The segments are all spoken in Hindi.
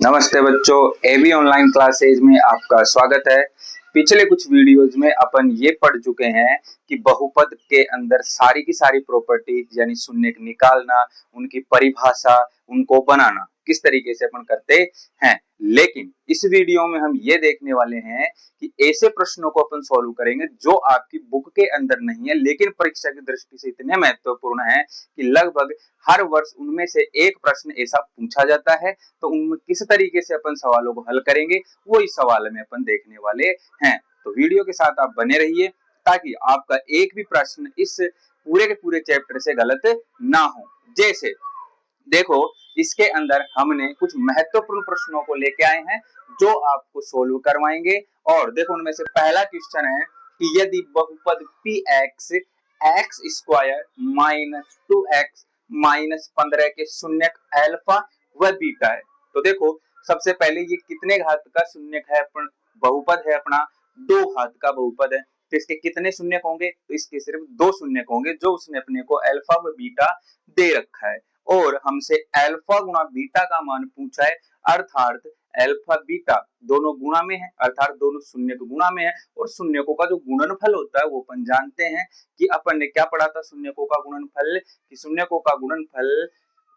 नमस्ते बच्चों, एबी ऑनलाइन क्लासेज में आपका स्वागत है। पिछले कुछ वीडियोज में अपन ये पढ़ चुके हैं कि बहुपद के अंदर सारी की सारी प्रॉपर्टीज यानी शून्य निकालना, उनकी परिभाषा, उनको बनाना किस तरीके से अपन करते हैं। लेकिन इस वीडियो में हम ये देखने वाले हैं कि ऐसे प्रश्नों को अपन सॉल्व करेंगे जो आपकी बुक के अंदर नहीं है, लेकिन परीक्षा की दृष्टि से इतने महत्वपूर्ण है कि लगभग हर वर्ष उनमें से एक प्रश्न ऐसा पूछा जाता है। तो उनमें किस तरीके से अपन सवालों को हल करेंगे वो इस सवाल में अपन देखने वाले हैं। तो वीडियो के साथ आप बने रहिए ताकि आपका एक भी प्रश्न इस पूरे के पूरे चैप्टर से गलत ना हो। जैसे देखो, इसके अंदर हमने कुछ महत्वपूर्ण प्रश्नों को लेके आए हैं जो आपको सोल्व करवाएंगे। और देखो, उनमें से पहला क्वेश्चन है कि यदि बहुपद P x x square minus 2x minus 15 के शून्यक अल्फा व बीटा है। तो देखो, सबसे पहले ये कितने घात का शून्यक है? बहुपद है अपना, दो घात का बहुपद है। तो इसके कितने शून्यक होंगे? तो इसके सिर्फ दो शून्यक होंगे जो उसने अपने को अल्फा व बीटा दे रखा है। और हमसे अल्फा गुणा बीटा का मान पूछा है, अर्थात अल्फा बीटा दोनों गुणा में है, अर्थात दोनों शून्य गुणा में है। और शून्यकों का जो गुणनफल होता है वो अपन जानते हैं कि अपन ने क्या पढ़ा था शून्यकों का गुणनफल, कि शून्यकों का गुणनफल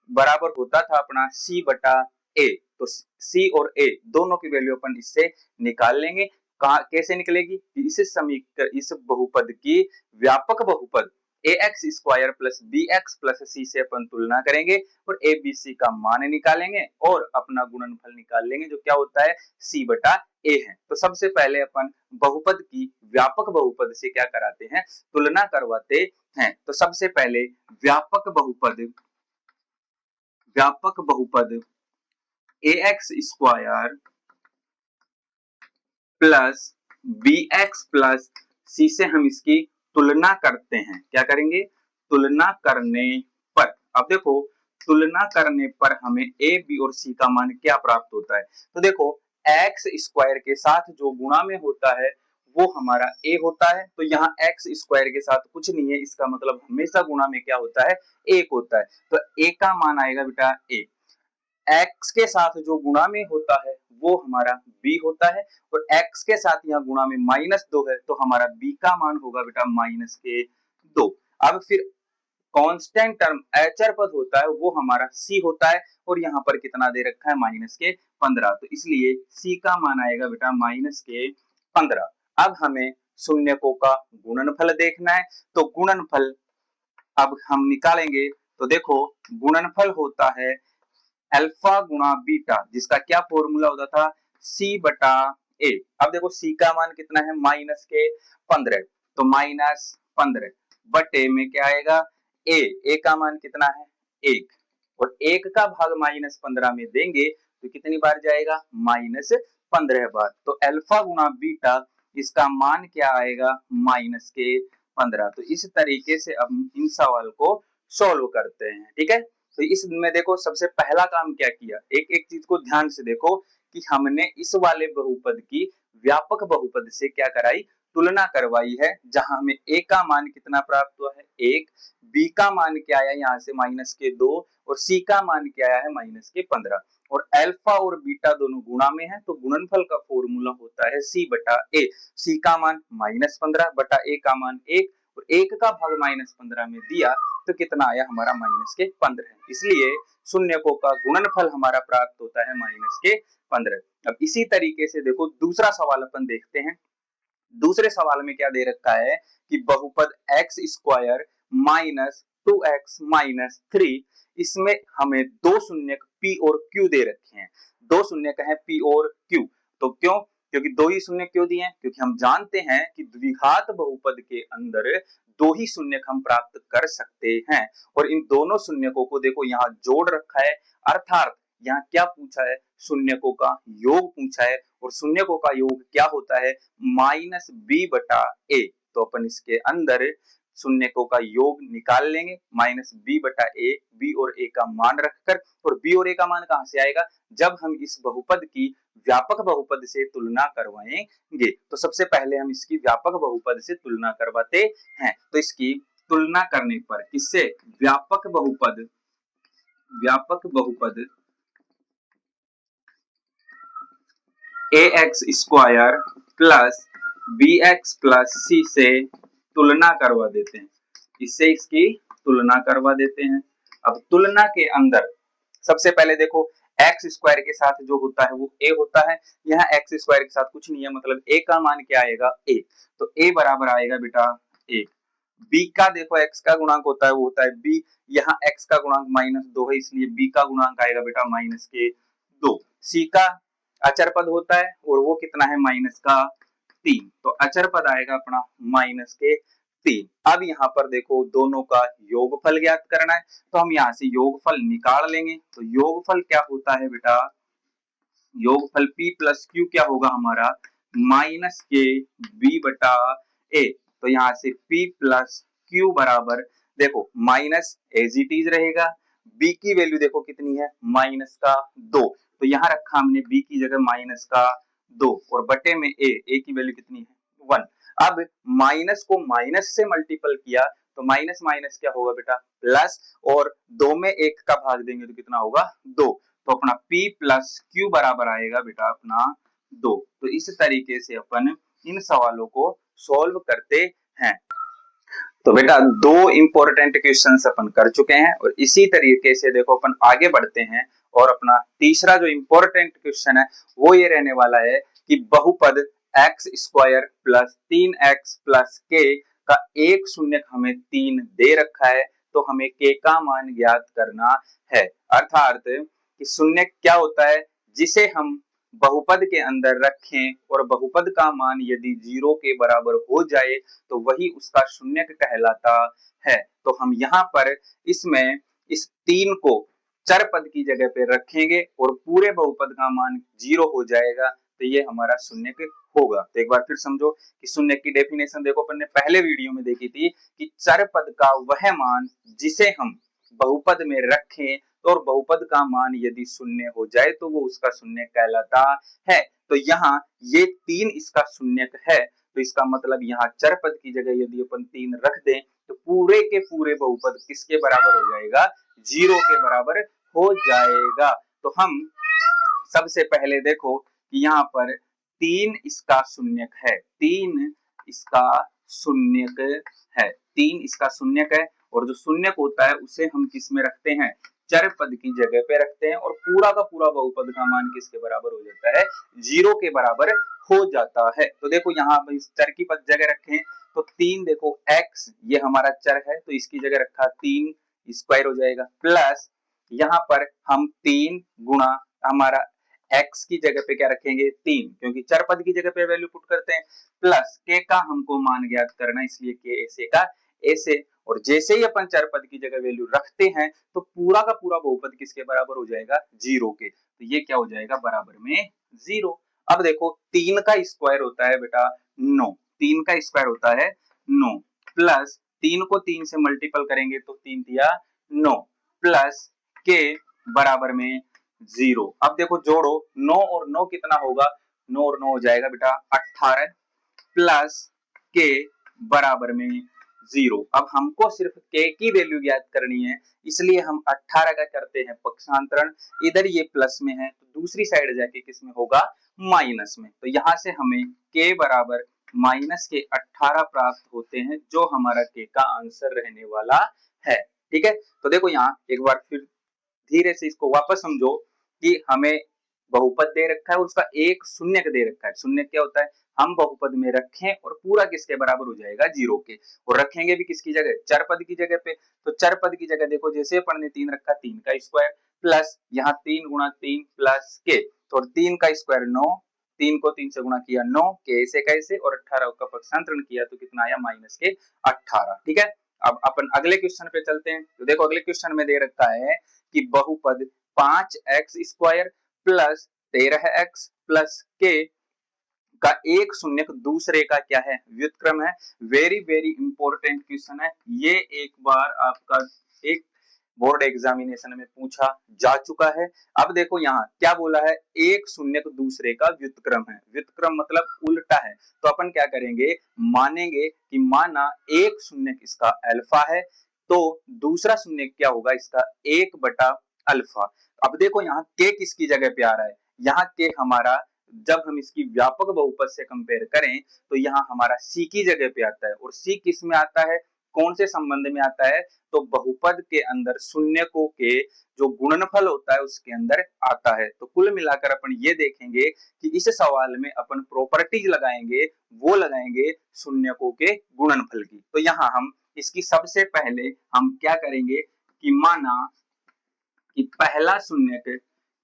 बराबर होता था अपना सी बटा ए। तो सी और ए दोनों की वैल्यू अपन इससे निकाल लेंगे। कैसे निकलेगी? इस बहुपद की व्यापक बहुपद A X square plus B X plus C से अपन तुलना करेंगे और ए बी सी का मान निकालेंगे और अपना गुणनफल निकाल लेंगे जो क्या होता है सी बटा ए है। तो सबसे पहले अपन बहुपद की व्यापक बहुपद से क्या कराते हैं, तुलना करवाते हैं। तो सबसे पहले व्यापक बहुपद A X square plus B X plus C से हम इसकी तुलना करते हैं। क्या करेंगे? तुलना करने पर, अब देखो, तुलना करने पर हमें ए बी और सी का मान क्या प्राप्त होता है। तो देखो, एक्स स्क्वायर के साथ जो गुणा में होता है वो हमारा ए होता है। तो यहाँ एक्स स्क्वायर के साथ कुछ नहीं है, इसका मतलब हमेशा गुणा में क्या होता है, एक होता है। तो ए का मान आएगा बेटा ए। एक्स के साथ जो गुणा में होता है वो हमारा बी होता है, और एक्स के साथ यहाँ गुणा में -2 है तो हमारा बी का मान होगा बेटा -2। अब फिर कांस्टेंट टर्म अचर पद होता है वो हमारा सी होता है, और यहाँ पर कितना दे रखा है -15। तो इसलिए सी का मान आएगा बेटा -15। अब हमें शून्यकों का गुणनफल देखना है। तो गुणनफल अब हम निकालेंगे। तो देखो, गुणनफल होता है अल्फा गुणा बीटा, जिसका क्या फॉर्मूला होता था, सी बटा ए। अब देखो, सी का मान कितना है -15, तो -15 बटे में क्या आएगा ए का मान कितना है 1, और 1 का भाग -15 में देंगे तो कितनी बार जाएगा -15 बार। तो अल्फा गुणा बीटा इसका मान क्या आएगा -15। तो इस तरीके से अब इन सवाल को सॉल्व करते हैं। ठीक है, तो इसमें देखो सबसे पहला काम क्या किया, एक एक चीज को ध्यान से देखो कि हमने इस वाले बहुपद की व्यापक बहुपद से क्या कराई, तुलना करवाई है, जहां हमें ए का मान कितना प्राप्त हुआ है 1, बी का मान क्या आया यहाँ से -2, और सी का मान क्या आया है -15। और अल्फा और बीटा दोनों गुणा में है तो गुणनफल का फॉर्मूला होता है सी बटा ए। सी का मान -15 बटा ए का मान 1, और 1 का भाग -15 में दिया तो कितना आया हमारा -15। इसलिए शून्यकों का गुणनफल हमारा प्राप्त होता है -15। अब इसी तरीके से देखो दूसरा सवाल अपन देखते हैं। दूसरे सवाल में क्या दे रखा है कि बहुपद x square minus 2x minus 3, इसमें हमें दो शून्यक p और q दे रखे हैं। दो शून्यक है p और q। तो क्यों? क्योंकि दो ही शून्य क्यों दिए हैं? क्योंकि हम जानते हैं कि द्विघात बहुपद के अंदर दो ही शून्यक हम प्राप्त कर सकते हैं, और इन दोनों शून्यकों को देखो यहाँ जोड़ रखा है, अर्थात यहाँ क्या पूछा है, शून्यकों का योग पूछा है। और शून्यकों का योग क्या होता है, -b बटा a। तो अपन इसके अंदर शून्यकों का योग निकाल लेंगे, -b बटा a, b और a का मान रखकर। और b और a का मान कहां से आएगा, जब हम इस बहुपद की व्यापक बहुपद से तुलना करवाएंगे। तो सबसे पहले हम इसकी व्यापक बहुपद से तुलना करवाते हैं। तो इसकी तुलना करने पर किससे, व्यापक बहुपद A X square plus B X plus C से तुलना करवा देते हैं, इससे इसकी तुलना करवा देते हैं। अब तुलना के अंदर सबसे पहले देखो एक्स स्क्वायर के साथ जो होता है वो ए होता है, यहाँ एक्स स्क्वायर के साथ कुछ नहीं है, मतलब ए का मान क्या आएगा ए, तो ए बराबर आएगा बेटा ए। बी का देखो एक्स का गुणांक होता है वो होता है बी, यहाँ एक्स का गुणांक -2 है इसलिए बी का गुणांक आएगा बेटा -2। सी का अचर पद होता है और वो कितना है -3, तो अचर पद आएगा अपना -3। अब यहाँ पर देखो दोनों का योगफल ज्ञात करना है, तो हम यहाँ से योगफल निकाल लेंगे। तो योगफल क्या होता है बेटा, योगफल p प्लस क्यू क्या होगा हमारा -k b a। तो यहाँ से p प्लस क्यू बराबर देखो माइनस एज इट इज रहेगा, b की वैल्यू देखो कितनी है -2, तो यहाँ रखा हमने b की जगह -2 और बटे में a की वैल्यू कितनी है 1। अब माइनस को माइनस से मल्टीपल किया तो माइनस माइनस क्या होगा बेटा प्लस, और 2 में 1 का भाग देंगे तो कितना होगा 2, तो अपना p प्लस क्यू बराबर आएगा बेटा अपना 2। तो इस तरीके से अपन इन सवालों को सॉल्व करते हैं। तो बेटा दो इंपॉर्टेंट क्वेश्चंस अपन कर चुके हैं और इसी तरीके से देखो अपन आगे बढ़ते हैं और अपना तीसरा जो इंपॉर्टेंट क्वेश्चन है वो ये रहने वाला है कि बहुपद x square plus 3x plus k का एक शून्यक हमें 3 दे रखा है, तो हमें k का मान ज्ञात करना है। अर्थात कि शून्यक क्या होता है, जिसे हम बहुपद के अंदर रखें और बहुपद का मान यदि 0 के बराबर हो जाए तो वही उसका शून्यक कहलाता है। तो हम यहाँ पर इसमें इस 3 को चर पद की जगह पे रखेंगे और पूरे बहुपद का मान 0 हो जाएगा, तो ये हमारा शून्यक होगा। तो एक बार फिर समझो कि शून्यक की डेफिनेशन देखो अपन ने पहले वीडियो में देखी थी कि चर पद का वह मान जिसे हम बहुपद में रखें और बहुपद का मान यदि शून्य हो जाए तो वो उसका शून्य कहलाता है। तो यहाँ ये 3 इसका शून्यक है, तो इसका मतलब यहाँ चर पद की जगह यदि अपन 3 रख दें तो पूरे के पूरे बहुपद किसके बराबर हो जाएगा 0 के बराबर हो जाएगा। तो हम सबसे पहले देखो कि यहाँ पर 3 इसका शून्यक है, 3 इसका शून्यक है, 3 इसका शून्यक है, और जो शून्यक होता है उसे हम किस में रखते हैं चर पद की जगह पे रखते हैं और पूरा का पूरा बहुपद का मान किसके बराबर हो जाता है 0 के बराबर हो जाता है। तो देखो यहाँ चर की पद जगह रखें तो 3 देखो x ये हमारा चर है तो इसकी जगह रखा 3 स्क्वायर हो जाएगा, प्लस यहाँ पर हम 3 गुणा हमारा x की जगह पे क्या रखेंगे 3 क्योंकि चर पद की जगह पे वैल्यू पुट करते हैं, प्लस k का हमको मान ज्ञात करना इसलिए k ऐसे का ऐसे, और जैसे ही अपन चर पद की जगह वैल्यू रखते हैं तो पूरा का पूरा बहुपद किसके बराबर हो जाएगा 0 के, तो ये क्या हो जाएगा बराबर में 0। अब देखो 3 का स्क्वायर होता है बेटा 9, 3 का स्क्वायर होता है 9, प्लस 3 को 3 से मल्टीपल करेंगे तो 3 दिया 9 प्लस k बराबर में 0। अब देखो जोड़ो 9 और 9 कितना होगा, 9 और 9 हो जाएगा बेटा 18 प्लस k बराबर में 0। अब हमको सिर्फ k की वैल्यू ज्ञात करनी है इसलिए हम 18 का करते हैं पक्षांतरण, इधर ये प्लस में है तो दूसरी साइड जाके किस में होगा माइनस में, तो यहाँ से हमें k बराबर माइनस के 18 प्राप्त होते हैं जो हमारा k का आंसर रहने वाला है। ठीक है, तो देखो यहाँ एक बार फिर धीरे से इसको वापस समझो कि हमें बहुपद दे रखा है और उसका एक शून्यक दे रखा है। शून्यक क्या होता है, हम बहुपद में रखें और पूरा किसके बराबर हो जाएगा 0 के, और रखेंगे भी किसकी जगह चर पद की जगह पे, तो चर पद की जगह देखो जैसे अपन ने 3 रखा 3 का स्क्वायर प्लस यहाँ 3 गुणा 3 प्लस के, तो 3 का स्क्वायर 9, 3 को 3 से गुणा किया 9 के ऐसे कैसे, और 18 का पक्षांतरण किया तो कितना आया माइनस के 18। ठीक है, अब अपन अगले क्वेश्चन पे चलते हैं। तो देखो अगले क्वेश्चन में दे रखा है कि बहुपद 5x square plus 13x plus k का एक शून्यक दूसरे का क्या है व्युत्क्रम है। वेरी वेरी इंपॉर्टेंट क्वेश्चन है ये, एक बार आपका एक बोर्ड एग्जामिनेशन में पूछा जा चुका है। अब देखो यहाँ क्या बोला है, एक शून्यक दूसरे का व्युत्क्रम है, व्युत्क्रम मतलब उल्टा है, तो अपन क्या करेंगे मानेंगे कि माना एक शून्यक इसका अल्फा है तो दूसरा शून्यक क्या होगा इसका 1 बटा अल्फा। अब देखो यहाँ k किसकी जगह पे आ रहा है, यहाँ k हमारा जब हम इसकी व्यापक बहुपद से कंपेयर करें तो यहाँ हमारा सी की जगह पे आता है। और सी किस में आता है, कौन से संबंध में आता है, तो बहुपद के अंदर शून्यकों के जो गुणनफल होता है उसके अंदर आता है। तो कुल मिलाकर अपन ये देखेंगे कि इस सवाल में अपन प्रॉपर्टीज लगाएंगे, वो लगाएंगे शून्यकों के गुणनफल की। तो यहाँ हम इसकी सबसे पहले हम क्या करेंगे कि माना कि पहला शून्यक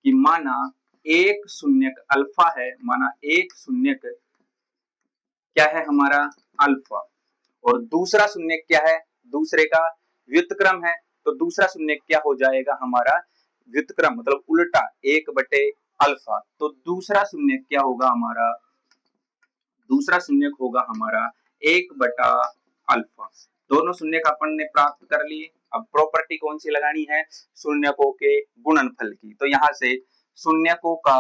कि माना एक शून्यक अल्फा है, माना एक शून्यक क्या है हमारा अल्फा, और दूसरा शून्यक क्या है, दूसरे का व्युत्क्रम है। तो दूसरा शून्यक क्या हो जाएगा हमारा व्युत्क्रम मतलब उल्टा 1/अल्फा। तो दूसरा शून्यक क्या होगा हमारा, दूसरा शून्यक होगा हमारा 1/अल्फा। दोनों शून्यक अपन ने प्राप्त कर लिए। अब प्रॉपर्टी कौन सी लगानी है, शून्यकों के गुणनफल की। तो यहाँ से शून्यकों का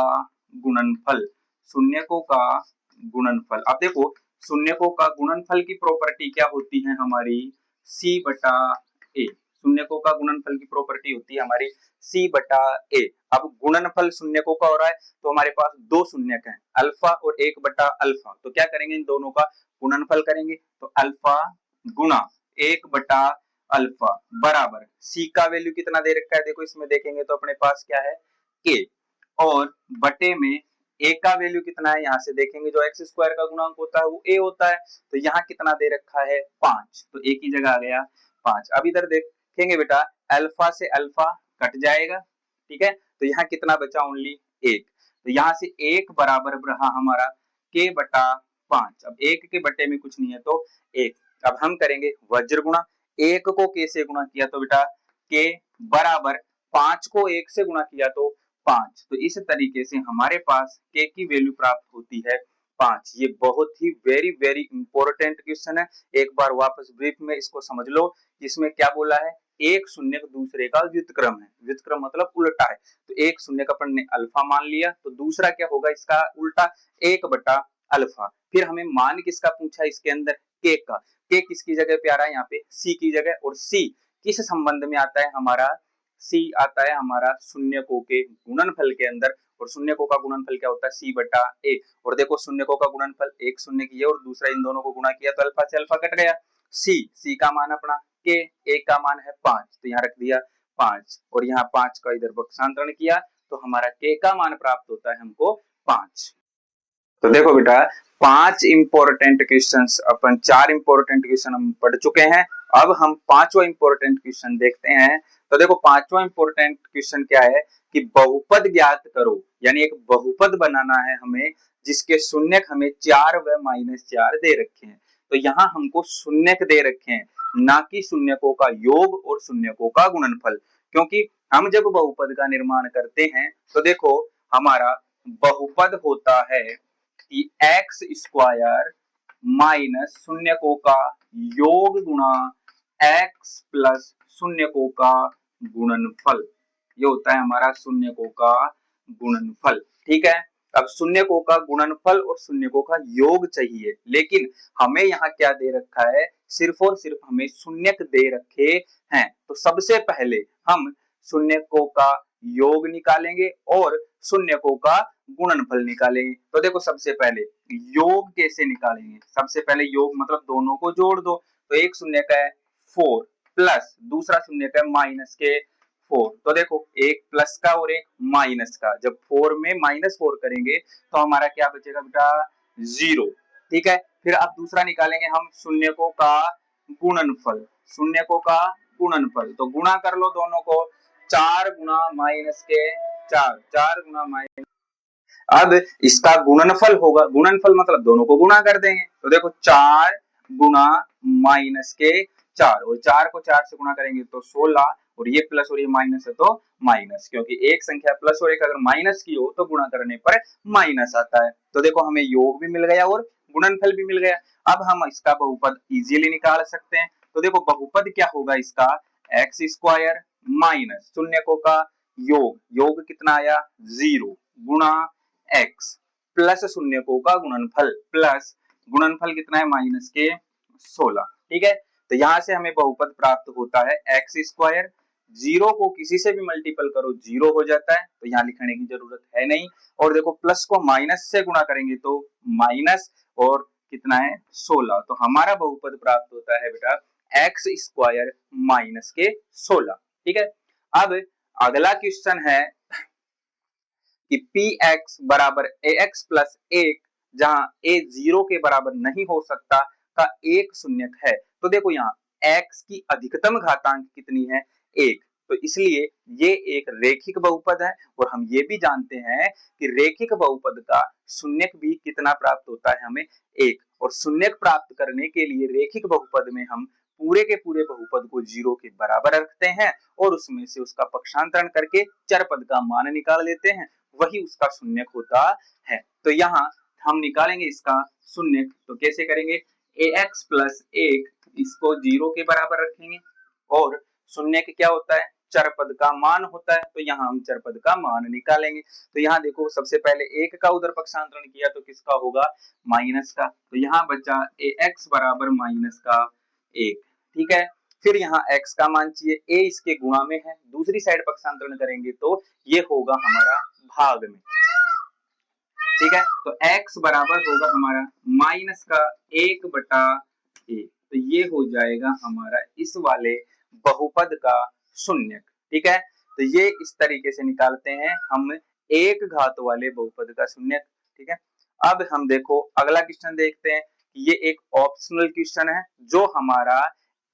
गुणनफल, शून्यकों का गुणनफल। अब देखो शून्यकों का गुणनफल की प्रॉपर्टी क्या होती है हमारी, C/A। शून्यकों का गुणनफल की प्रॉपर्टी होती है हमारी C/A। अब गुणनफल शून्यकों का हो रहा है तो हमारे पास दो शून्यक हैं, अल्फा और 1/अल्फा। तो क्या करेंगे, इन दोनों का गुणनफल करेंगे। तो अल्फा गुणा 1/अल्फा बराबर सी का वैल्यू कितना दे रखा है, देखो इसमें देखेंगे तो अपने पास क्या है k, और बटे में a का वैल्यू कितना है, यहाँ से देखेंगे जो x स्क्वायर का गुणांक होता है वो a होता है। तो यहाँ कितना दे रखा है 5, तो a की जगह आ गया 5। अब इधर देखेंगे बेटा अल्फा से अल्फा कट जाएगा, ठीक है, तो यहाँ कितना बचा ओनली 1। तो यहाँ से 1 बराबर रहा हमारा k/5। अब 1 के बटे में कुछ नहीं है तो 1। अब हम करेंगे वज्र गुणा, 1 को k से गुणा किया तो बेटा k बराबर 5 को 1 से गुणा किया तो 5। तो इस तरीके से हमारे पास k की वैल्यू प्राप्त होती है 5। ये बहुत ही वेरी वेरी इंपॉर्टेंट क्वेश्चन है, एक बार वापस ब्रीफ में इसको समझ लो। इसमें क्या बोला है, एक शून्य दूसरे का व्युत्क्रम है, व्युत्क्रम मतलब उल्टा है। तो एक शून्य का अपन ने अल्फा मान लिया, तो दूसरा क्या होगा इसका उल्टा 1/अल्फा। फिर हमें मान किसका पूछा इसके अंदर, k का। k किसकी जगह पे आ रहा है यहाँ पे c की जगह, और c किस संबंध में आता है हमारा, c आता है हमारा शून्यकों के गुणनफल के अंदर। और शून्यकों का गुणनफल क्या होता है C/A। और देखो शून्यकों का गुणनफल एक शून्य की है और दूसरा इन दोनों को गुणा किया तो अल्फा से अल्फा कट गया। c का मान अपना k, a का मान है 5, तो यहाँ रख दिया 5, और यहाँ 5 का इधर पक्षांतरण किया तो हमारा k का मान प्राप्त होता है हमको 5। तो देखो बेटा 5 इंपॉर्टेंट क्वेश्चंस अपन 4 इंपॉर्टेंट क्वेश्चन हम पढ़ चुके हैं। अब हम पांचवा इंपॉर्टेंट क्वेश्चन देखते हैं। तो देखो पांचवा इंपॉर्टेंट क्वेश्चन क्या है कि बहुपद ज्ञात करो, यानी एक बहुपद बनाना है हमें जिसके शून्यक हमें 4 व -4 दे रखे हैं। तो यहाँ हमको शून्यक दे रखे हैं, ना कि शून्यकों का योग और शून्यकों का गुणनफल। क्योंकि हम जब बहुपद का निर्माण करते हैं तो देखो हमारा बहुपद होता है कि एक्स स्क्वायर माइनस शून्यकों का योग गुणा एक्स प्लस शून्यकों का गुणनफल, ये होता है हमारा शून्यकों का गुणनफल। ठीक है, अब शून्यकों का गुणनफल और शून्यकों का योग चाहिए, लेकिन हमें यहाँ क्या दे रखा है, सिर्फ और सिर्फ हमें शून्यक दे रखे हैं। तो सबसे पहले हम शून्यकों का योग निकालेंगे और शून्यकों का गुणनफल निकालेंगे। तो देखो सबसे पहले योग कैसे निकालेंगे, सबसे पहले योग मतलब दोनों को जोड़ दो। तो एक शून्य का है 4 प्लस दूसरा शून्य का है माइनस के 4। तो देखो एक प्लस का और एक माइनस का, जब 4 में -4 करेंगे तो हमारा क्या बचेगा बेटा 0। ठीक है, फिर अब दूसरा निकालेंगे हम शून्यकों का गुणनफल, शून्यकों का गुणनफल। तो गुणा कर लो दोनों को, 4 गुणा माइनस के 4, 4 गुणा माइनस। अब इसका गुणनफल होगा, गुणनफल मतलब दोनों को गुणा कर देंगे। तो देखो 4 गुणा माइनस के 4, और 4 को 4 से गुणा करेंगे तो 16, और ये प्लस और ये माइनस है तो माइनस, क्योंकि एक संख्या प्लस और एक अगर माइनस की हो तो गुणा करने पर माइनस आता है। तो देखो हमें योग भी मिल गया और गुणनफल भी मिल गया। अब हम इसका बहुपद इजीली निकाल सकते हैं। तो देखो बहुपद क्या होगा इसका, एक्स स्क्वायर माइनस शून्यकों का योग, योग कितना आया 0 गुणा एक्स प्लस शून्यकों का गुणनफल, प्लस गुणनफल कितना है माइनस के 16। ठीक है, तो यहां से हमें बहुपद प्राप्त होता है एक्स स्क्वायर जीरो को किसी से भी मल्टीपल करो जीरो हो जाता है, तो यहाँ लिखने की जरूरत है नहीं। और देखो प्लस को माइनस से गुणा करेंगे तो माइनस और कितना है 16, तो हमारा बहुपद प्राप्त होता है बेटा एक्स स्क्वायर माइनस के 16। ठीक है, अब अगला क्वेश्चन है कि पी एक्स बराबर ए एक्स प्लस एक, जहां ए जीरो के बराबर नहीं हो सकता का एक शून्यक है। तो देखो यहाँ x की अधिकतम घातांक कितनी है, एक, तो इसलिए ये एक रेखिक बहुपद है। और हम ये भी जानते हैं कि रेखिक बहुपद का शून्यक भी कितना प्राप्त होता है हमें, एक। और शून्यक प्राप्त करने के लिए रेखिक बहुपद में हम पूरे के पूरे बहुपद को जीरो के बराबर रखते हैं और उसमें से उसका पक्षांतरण करके चर पद का मान निकाल लेते हैं, वही उसका शून्यक होता है। तो यहाँ हम निकालेंगे इसका शून्यक, तो कैसे करेंगे, ए एक्स प्लस एक, इसको जीरो के बराबर रखेंगे और शून्यक क्या होता है, चर पद का मान होता है, तो यहाँ हम चर पद का मान निकालेंगे। तो यहाँ देखो सबसे पहले एक का उधर पक्षांतरण किया तो किसका होगा, माइनस का, तो यहाँ बचा ए एक्स बराबर माइनस का एक। ठीक है, फिर यहाँ x का मान चाहिए, a इसके गुणा में है, दूसरी साइड पक्षांतरण करेंगे तो ये होगा हमारा भाग में। ठीक है, तो x बराबर होगा हमारा माइनस का एक बटा एक, तो ये हो जाएगा हमारा इस वाले बहुपद का शून्यक। ठीक है, तो ये इस तरीके से निकालते हैं हम एक घात वाले बहुपद का शून्यक। ठीक है, अब हम देखो अगला क्वेश्चन देखते हैं। ये एक ऑप्शनल क्वेश्चन है जो हमारा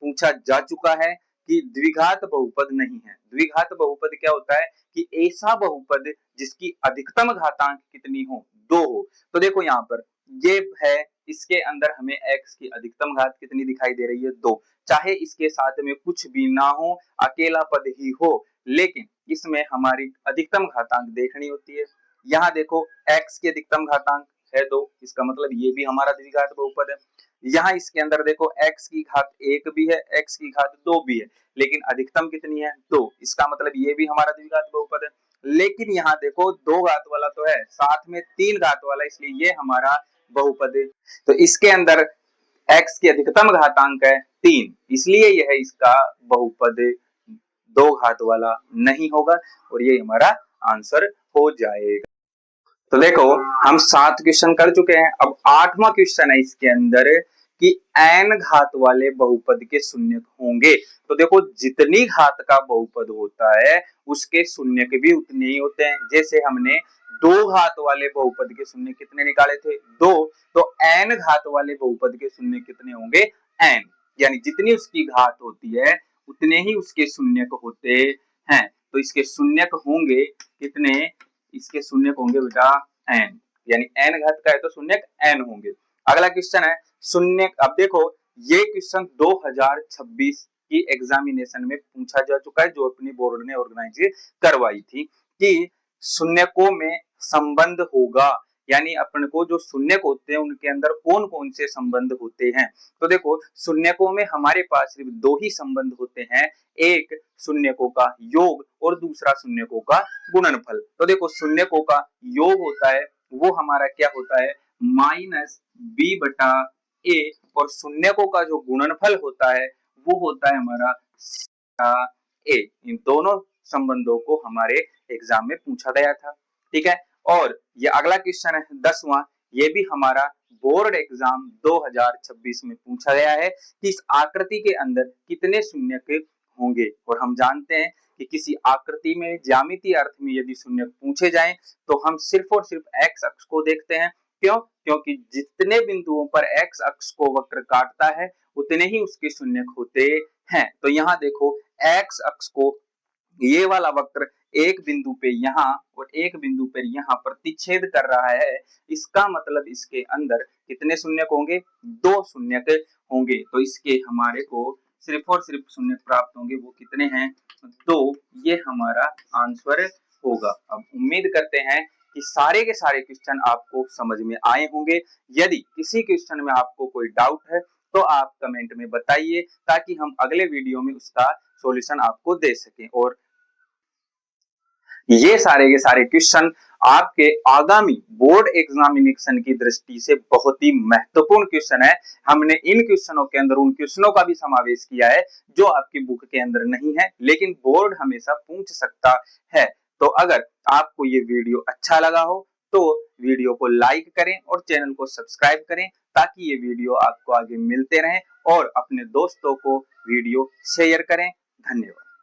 पूछा जा चुका है कि द्विघात बहुपद नहीं है। द्विघात बहुपद क्या होता है कि ऐसा बहुपद जिसकी अधिकतम घातांक कितनी हो, दो हो। तो देखो यहाँ पर ये है, इसके अंदर हमें x की अधिकतम घात कितनी दिखाई दे रही है, दो। चाहे इसके साथ में कुछ भी ना हो, अकेला पद ही हो, लेकिन इसमें हमारी अधिकतम घातांक देखनी होती है। यहाँ देखो x की अधिकतम घातांक है दो, इसका मतलब ये भी हमारा द्विघात बहुपद है। यहाँ इसके अंदर देखो x की घात एक भी है, x की घात दो भी है, लेकिन अधिकतम कितनी है, दो, इसका मतलब ये भी हमारा द्विघात बहुपद है। लेकिन यहाँ देखो दो घात वाला तो है, साथ में तीन घात वाला, इसलिए ये हमारा बहुपद है। तो इसके अंदर x की अधिकतम घातांक है तीन, इसलिए यह इसका बहुपद दो घात वाला नहीं होगा और ये हमारा आंसर हो जाएगा। तो देखो हम 7 क्वेश्चन कर चुके हैं, अब 8वां क्वेश्चन है इसके अंदर कि n घात वाले बहुपद के शून्यक होंगे। तो देखो जितनी घात का बहुपद होता है उसके शून्यक भी उतने ही होते हैं। जैसे हमने दो घात वाले बहुपद के शून्य कितने निकाले थे, दो, तो n घात वाले बहुपद के शून्य कितने होंगे, n, यानी जितनी उसकी घात होती है उतने ही उसके शून्यक होते हैं। तो इसके शून्यक होंगे कितने, इसके शून्यक होंगे बेटा n, यानी n घात का है तो शून्यक n होंगे। अगला क्वेश्चन है शून्यक। अब देखो ये क्वेश्चन 2026 की एग्जामिनेशन में पूछा जा चुका है, जो अपनी बोर्ड ने ऑर्गेनाइज करवाई थी कि शून्यकों में संबंध होगा, यानी अपन को जो शून्यक होते हैं उनके अंदर कौन कौन से संबंध होते हैं। तो देखो शून्यकों में हमारे पास सिर्फ दो ही संबंध होते हैं, एक शून्यकों का योग और दूसरा शून्यकों का गुणनफल। तो देखो शून्यकों का योग होता है वो हमारा क्या होता है, माइनस बी बटा ए, और शून्यकों का जो गुणनफल होता है वो होता है हमारा ए। इन दोनों संबंधों को हमारे एग्जाम में पूछा गया था। ठीक है, और ये अगला क्वेश्चन है 10वां, ये भी हमारा बोर्ड एग्जाम 2026 में पूछा गया है कि इस आकृति के अंदर कितने शून्यक होंगे। और हम जानते हैं कि किसी आकृति में ज्यामितीय अर्थ में यदि शून्यक पूछे जाएं तो हम सिर्फ और सिर्फ x अक्ष को देखते हैं। क्यों, क्योंकि जितने बिंदुओं पर x अक्ष को वक्र काटता है उतने ही उसके शून्यक होते हैं। तो यहाँ देखो x अक्ष को ये वाला वक्र एक बिंदु पे यहाँ और एक बिंदु पर यहाँ प्रतिच्छेद कर रहा है, इसका मतलब इसके अंदर कितने शून्यक होंगे, दो शून्यक होंगे। तो इसके हमारे को सिर्फ और सिर्फ शून्यक प्राप्त होंगे, वो कितने हैं, दो, ये हमारा आंसर होगा। अब उम्मीद करते हैं कि सारे के सारे क्वेश्चन आपको समझ में आए होंगे। यदि किसी क्वेश्चन में आपको कोई डाउट है तो आप कमेंट में बताइए ताकि हम अगले वीडियो में उसका सॉल्यूशन आपको दे सकें। और ये सारे के सारे क्वेश्चन आपके आगामी बोर्ड एग्जामिनेशन की दृष्टि से बहुत ही महत्वपूर्ण क्वेश्चन है। हमने इन क्वेश्चनों के अंदर उन क्वेश्चनों का भी समावेश किया है जो आपकी बुक के अंदर नहीं है, लेकिन बोर्ड हमेशा पूछ सकता है। तो अगर आपको ये वीडियो अच्छा लगा हो तो वीडियो को लाइक करें और चैनल को सब्सक्राइब करें, ताकि ये वीडियो आपको आगे मिलते रहें, और अपने दोस्तों को वीडियो शेयर करें। धन्यवाद।